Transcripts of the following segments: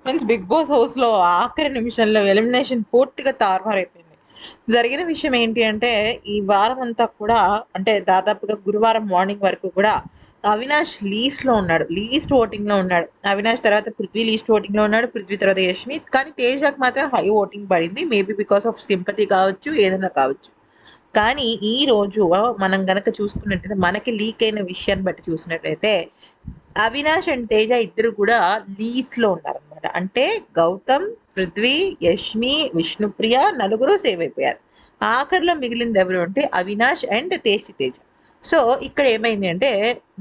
Means big boss హౌస్లో ఆఖరి నిమిషంలో ఎలిమినేషన్ పూర్తిగా తారుమారైపోయింది. జరిగిన విషయం ఏంటి అంటే ఈ వారం అంతా కూడా అంటే దాదాపుగా గురువారం మార్నింగ్ వరకు కూడా అవినాష్ లీస్ట్లో ఉన్నాడు, లీస్ట్ ఓటింగ్లో ఉన్నాడు. అవినాష్ తర్వాత పృథ్వీ లీస్ట్ ఓటింగ్లో ఉన్నాడు, పృథ్వీ తర్వాత యష్మి. కానీ తేజకు మాత్రం హై ఓటింగ్ పడింది, మేబీ బికాస్ ఆఫ్ సింపతి కావచ్చు, ఏదైనా కావచ్చు. కానీ ఈ రోజు మనం గనక చూసుకున్నట్టయితే మనకి లీక్ అయిన విషయాన్ని బట్టి చూసినట్టయితే అవినాష్ అండ్ తేజ ఇద్దరు కూడా లీస్ట్ లో ఉన్నారనమాట. అంటే గౌతమ్, పృథ్వీ, యష్మి, విష్ణుప్రియ నలుగురు సేవ్ అయిపోయారు. ఆఖరిలో మిగిలింది ఎవరు అంటే అవినాష్ అండ్ తేజ. సో ఇక్కడ ఏమైంది అంటే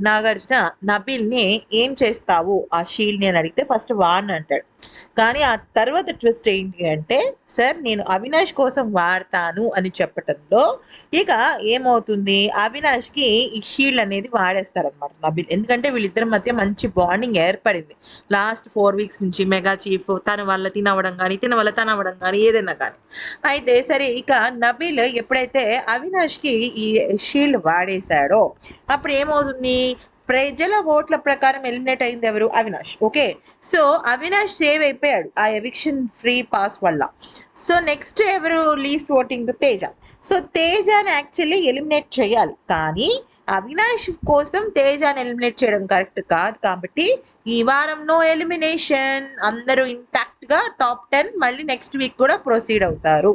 నాగార్జున నబిల్ని ఏం చేస్తావు ఆ షీల్డ్ని అని అడిగితే ఫస్ట్ వాన్ అంటాడు. కానీ ఆ తర్వాత ట్విస్ట్ ఏంటి అంటే సార్ నేను అవినాష్ కోసం వాడతాను అని చెప్పటంలో ఇక ఏమవుతుంది, అవినాష్కి ఈ షీల్డ్ అనేది వాడేస్తారనమాట నబిల్. ఎందుకంటే వీళ్ళిద్దరి మధ్య మంచి బాండింగ్ ఏర్పడింది లాస్ట్ 4 వీక్స్ నుంచి. మెగా చీఫ్ తన వల్ల తినవడం కానీ తిన వల్ల తనవడం కానీ ఏదైనా కానీ. అయితే సరే ఇక నబిల్ ఎప్పుడైతే అవినాష్కి ఈ షీల్డ్ వాడేశాడో అప్పుడు ఏమవుతుంది, ప్రజల ఓట్ల ప్రకారం ఎలిమినేట్ అయింది ఎవరు, Avinash. Okay, so Avinash save అయిపోయాడు ఆ ఎవిక్షన్ ఫ్రీ పాస్ వల్ల. సో నెక్స్ట్ ఎవరు లీస్ట్ ఓటింగ్, తేజ. సో తేజని యాక్చువల్లీ ఎలిమినేట్ చేయాలి, కానీ అవినాష్ కోసం తేజని ఎలిమినేట్ చేయడం కరెక్ట్ కాదు. కాబట్టి ఈ వారం నో ఎలిమినేషన్, అందరూ ఇంటాక్ట్ గా టాప్ 10 మళ్ళీ నెక్స్ట్ వీక్ కూడా ప్రొసీడ్ అవుతారు.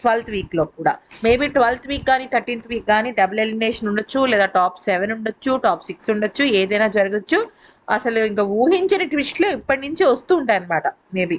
12th వీక్లో కూడా మేబీ 12th వీక్ కానీ 13th వీక్ కానీ డబుల్ ఎలిమినేషన్ ఉండొచ్చు, లేదా టాప్ 7 ఉండొచ్చు, టాప్ 6 ఉండొచ్చు, ఏదైనా జరగచ్చు. అసలు ఇంకా ఊహించని ట్విస్ట్లు ఇప్పటి నుంచి వస్తూ ఉంటాయి అనమాట మేబీ.